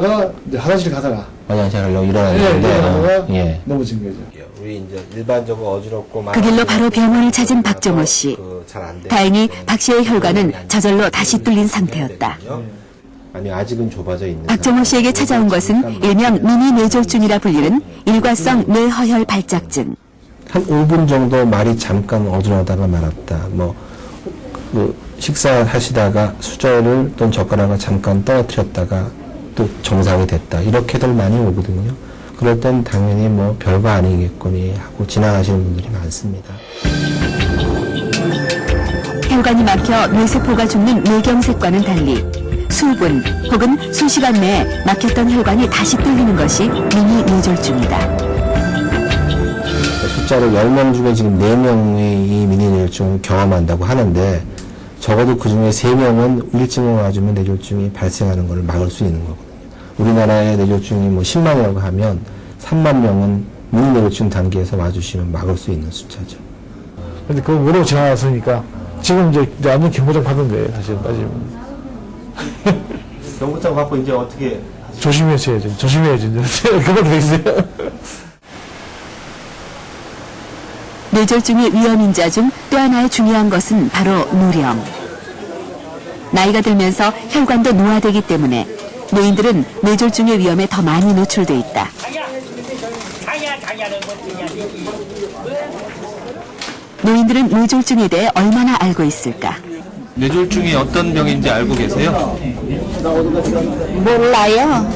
이제 화장실 가다가 화장실 가려고 일어났는데 예. 넘어진 거죠. 우리 이제 일반적으로 어지럽고 그 길로 바로 병원을 찾은 박정호 씨. 다행히 박 씨의 혈관은 저절로 다시 뚫린 상태였다. 아니 아직은 좁아져 있는. 박정호 씨에게 찾아온 것은 일명 미니 뇌졸중이라 불리는 일과성 뇌허혈 발작증. 한 5분 정도 말이 잠깐 어지러다가 말았다. 식사하시다가 수저를 또는 젓가락을 잠깐 떨어뜨렸다가 또 정상이 됐다. 이렇게들 많이 오거든요. 그럴 땐 당연히 별거 아니겠거니 하고 지나가시는 분들이 많습니다. 혈관이 막혀 뇌세포가 죽는 뇌경색과는 달리 수분 혹은 수시간 내에 막혔던 혈관이 다시 뚫리는 것이 미니 뇌졸중이다. 숫자로 10명 중에 지금 4명이 이 미니 뇌졸중을 경험한다고 하는데 적어도 그 중에 3명은 일찍을 와주면 뇌졸중이 발생하는 것을 막을 수 있는 거거든요. 우리나라의 뇌졸중이 10만이라고 하면 3만 명은 미니 뇌졸중 단계에서 와주시면 막을 수 있는 숫자죠. 근데 그거 모르고 지나갔으니까 지금 이제 완전 경고장 받은 거예요, 사실 따지면. 경고장 받고 이제 어떻게 조심해야죠. 그걸 돼 있어요. 뇌졸중의 위험인자 중 또 하나의 중요한 것은 바로 노령. 나이가 들면서 혈관도 노화되기 때문에 노인들은 뇌졸중의 위험에 더 많이 노출돼 있다. 노인들은 뇌졸중에 대해 얼마나 알고 있을까? 뇌졸중이 어떤 병인지 알고 계세요? 몰라요.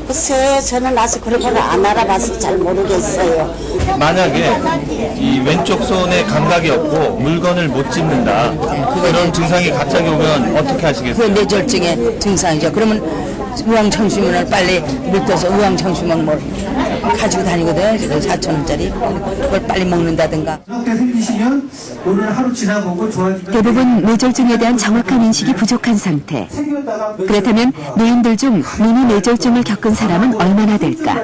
글쎄, 저는 아직 그런 걸 안 알아봐서 잘 모르겠어요. 만약에 이 왼쪽 손에 감각이 없고 물건을 못 짚는다. 그런 증상이 갑자기 오면 어떻게 하시겠어요? 그 뇌졸중의 증상이죠. 그러면 우황청심원을 빨리 물떠서 우황청심원 가지고 다니거든요. 4,000원짜리. 그걸 빨리 먹는다든가. 그렇게 생기시면 오늘 하루 지나보고 좋아지면 대부분 뇌졸중에 대한 정확한 인식이 부족한 상태. 그렇다면 노인들 중 미니 뇌졸중을 겪은 사람은 얼마나 될까?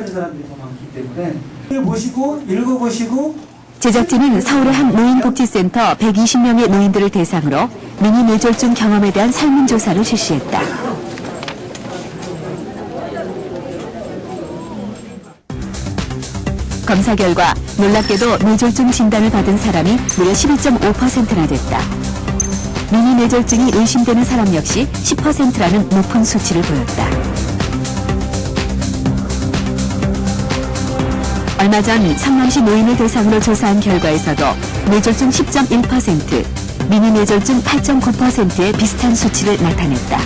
보시고 읽어보시고 제작진은 서울의 한 노인복지센터 120명의 노인들을 대상으로 미니 뇌졸중 경험에 대한 설문조사를 실시했다. 검사 결과 놀랍게도 뇌졸중 진단을 받은 사람이 무려 12.5%나 됐다. 미니 뇌졸중이 의심되는 사람 역시 10%라는 높은 수치를 보였다. 얼마 전 성남시 노인을 대상으로 조사한 결과에서도 뇌졸중 10.1%, 미니 뇌졸중 8.9%의 비슷한 수치를 나타냈다.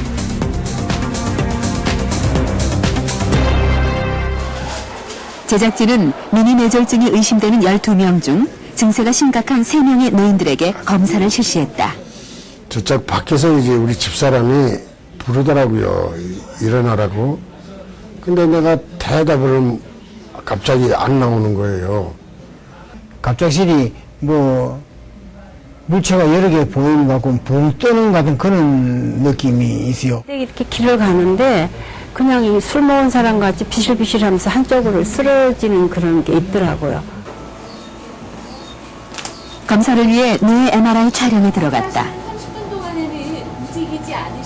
제작진은 미니 뇌졸중이 의심되는 12명 중 증세가 심각한 3명의 노인들에게 검사를 실시했다. 저쪽 밖에서 이제 우리 집사람이 부르더라고요. 일어나라고. 근데 내가 대답을 갑자기 안 나오는 거예요. 갑작스레 물체가 여러 개 보이는 것 같고 붕 뜨는 것 같은 그런 느낌이 있어요. 이렇게 길을 가는데 그냥 이 술 먹은 사람 같이 비실비실하면서 한쪽으로 쓰러지는 그런 게 있더라고요. 검사를 위해 뇌 MRI 촬영에 들어갔다.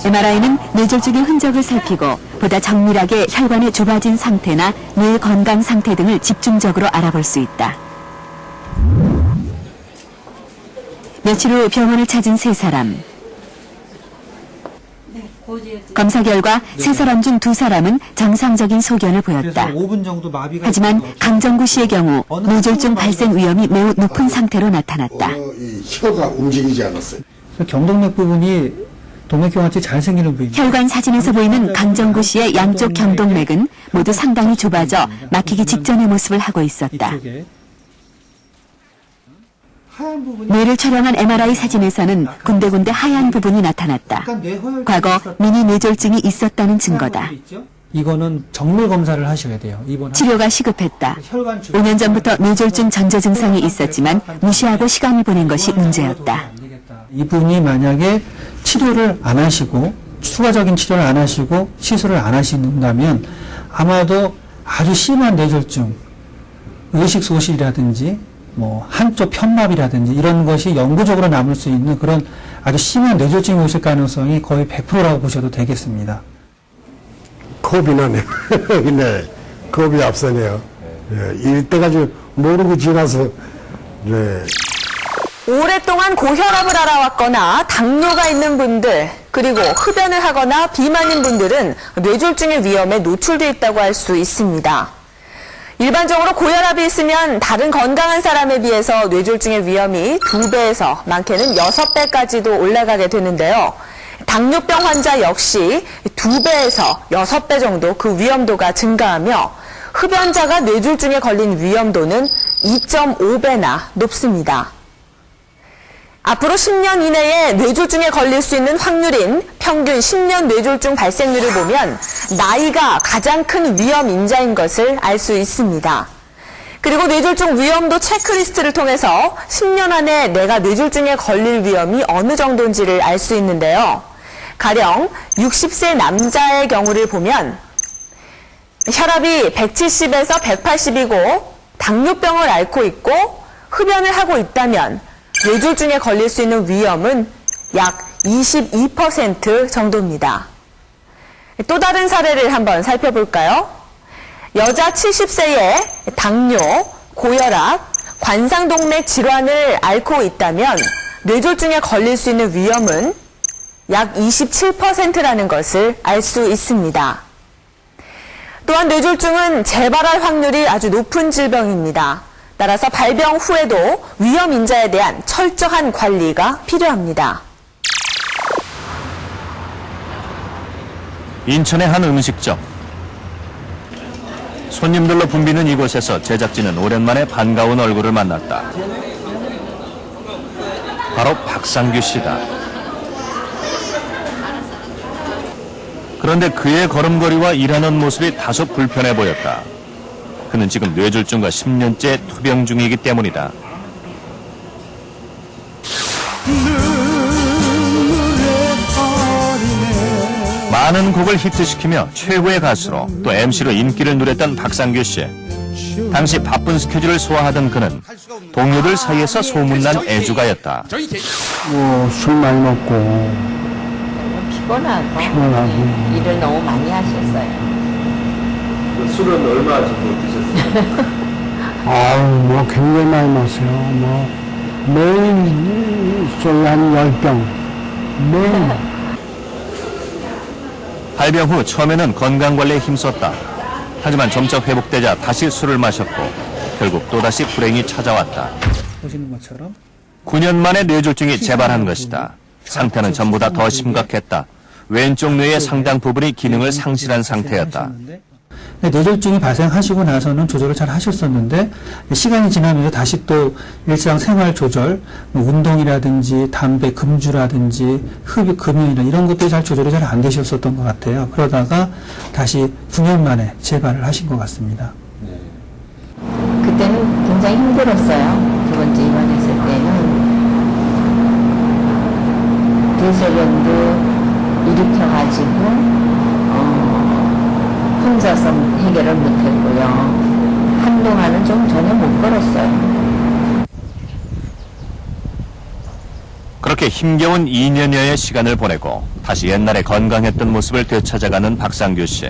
MRI는 뇌졸중의 흔적을 살피고 보다 정밀하게 혈관의 좁아진 상태나 뇌 건강 상태 등을 집중적으로 알아볼 수 있다. 며칠 후 병원을 찾은 세 사람. 검사 결과 세 사람 중 두 사람은 정상적인 소견을 보였다. 하지만 강정구 씨의 경우 뇌졸중 발생 위험이 매우 높은 상태로 나타났다. 혀가 움직이지 않았어요. 경동맥 부분이 동맥경화증이 잘 생기는 부위입니다. 혈관 사진에서 보이는 강정구 씨의 양쪽 경동맥은 모두 상당히 좁아져 막히기 직전의 모습을 하고 있었다. 뇌를 촬영한 MRI 사진에서는 군데군데 하얀 부분이 나타났다. 과거 미니 뇌졸중이 있었다는 증거다. 이거는 정밀 검사를 하셔야 돼요. 치료가 시급했다. 5년 전부터 뇌졸중 전조 증상이 있었지만 무시하고 시간을 보낸 것이 문제였다. 이분이 만약에 치료를 안 하시고 추가적인 치료를 안 하시고 시술을 안 하신다면 아마도 아주 심한 뇌졸중, 의식소실이라든지 한쪽 편마비라든지 이런 것이 영구적으로 남을 수 있는 그런 아주 심한 뇌졸중이 오실 가능성이 거의 100%라고 보셔도 되겠습니다. 겁이 나네요. 네, 겁이 앞서네요. 예, 이때까지 모르고 지나서, 네. 오랫동안 고혈압을 알아왔거나 당뇨가 있는 분들, 그리고 흡연을 하거나 비만인 분들은 뇌졸중의 위험에 노출돼 있다고 할 수 있습니다. 일반적으로 고혈압이 있으면 다른 건강한 사람에 비해서 뇌졸중의 위험이 2배에서 많게는 6배까지도 올라가게 되는데요. 당뇨병 환자 역시 2배에서 6배 정도 그 위험도가 증가하며 흡연자가 뇌졸중에 걸린 위험도는 2.5배나 높습니다. 앞으로 10년 이내에 뇌졸중에 걸릴 수 있는 확률인 평균 10년 뇌졸중 발생률을 보면 나이가 가장 큰 위험 인자인 것을 알 수 있습니다. 그리고 뇌졸중 위험도 체크리스트를 통해서 10년 안에 내가 뇌졸중에 걸릴 위험이 어느 정도인지를 알 수 있는데요. 가령 60세 남자의 경우를 보면 혈압이 170에서 180이고 당뇨병을 앓고 있고 흡연을 하고 있다면 뇌졸중에 걸릴 수 있는 위험은 약 22% 정도입니다. 또 다른 사례를 한번 살펴볼까요? 여자 70세에 당뇨, 고혈압, 관상동맥 질환을 앓고 있다면 뇌졸중에 걸릴 수 있는 위험은 약 27%라는 것을 알 수 있습니다. 또한 뇌졸중은 재발할 확률이 아주 높은 질병입니다. 따라서 발병 후에도 위험 인자에 대한 철저한 관리가 필요합니다. 인천의 한 음식점. 손님들로 붐비는 이곳에서 제작진은 오랜만에 반가운 얼굴을 만났다. 바로 박상규 씨다. 그런데 그의 걸음걸이와 일하는 모습이 다소 불편해 보였다. 그는 지금 뇌졸중과 10년째 투병 중이기 때문이다. 많은 곡을 히트시키며 최고의 가수로 또 MC로 인기를 누렸던 박상규 씨. 당시 바쁜 스케줄을 소화하던 그는 동료들 사이에서 소문난 애주가였다. 술 많이 먹고 피곤하고 일을 너무 많이 하셨어요. 술은 얼마 정도 드셨어요? 아유, 굉장히 많이 마셔요. 매일 술 한 10병. 매일. 발병 후 처음에는 건강관리에 힘썼다. 하지만 점차 회복되자 다시 술을 마셨고 결국 또다시 불행이 찾아왔다. 보시는 것처럼 9년 만에 뇌졸중이 재발한 것이다. 상태는 전보다 더 심각했다. 왼쪽 뇌의 상당 부분이 기능을 상실한 상태였다. 뇌졸중이 발생하시고 나서는 조절을 잘 하셨었는데 시간이 지나면서 다시 또 일상생활 조절, 운동이라든지 담배 금주라든지 흡입 금연이나 이런 것들이 잘 조절이 잘 안 되셨었던 것 같아요. 그러다가 다시 9년 만에 재발을 하신 것 같습니다. 그때는 굉장히 힘들었어요. 두 번째 입원했을 때는 대소변도 일으켜가지고 혼자서 해결을 못했고요. 한동안은 좀 전혀 못 걸었어요. 그렇게 힘겨운 2년여의 시간을 보내고 다시 옛날에 건강했던 모습을 되찾아가는 박상규 씨.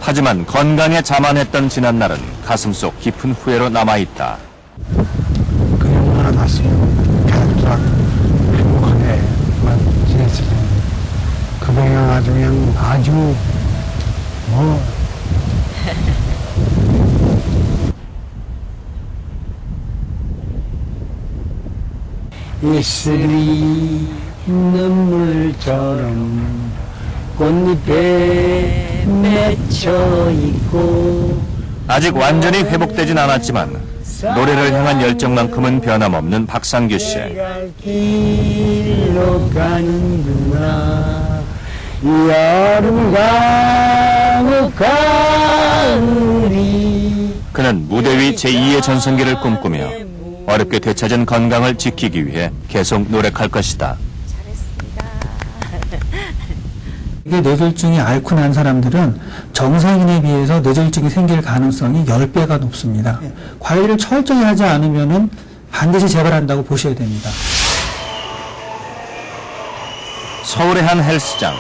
하지만 건강에 자만했던 지난날은 가슴속 깊은 후회로 남아있다. 그냥 살아났으면 가족들하고 행복하게만 지냈으면 그 병영 아주 그냥 아주 이슬이 눈물처럼 꽃잎에 맺혀 있고 아직 완전히 회복되진 않았지만 노래를 향한 열정만큼은 변함없는 박상규 씨. 길로 가는구나 여름 가을이. 그는 무대 위 제2의 전성기를 꿈꾸며 어렵게 되찾은 건강을 지키기 위해 계속 노력할 것이다. 이게 뇌졸중이 앓고 난 사람들은 정상인에 비해서 뇌졸중이 생길 가능성이 10배가 높습니다. 관리를 철저히 하지 않으면은 반드시 재발한다고 보셔야 됩니다. 서울의 한 헬스장.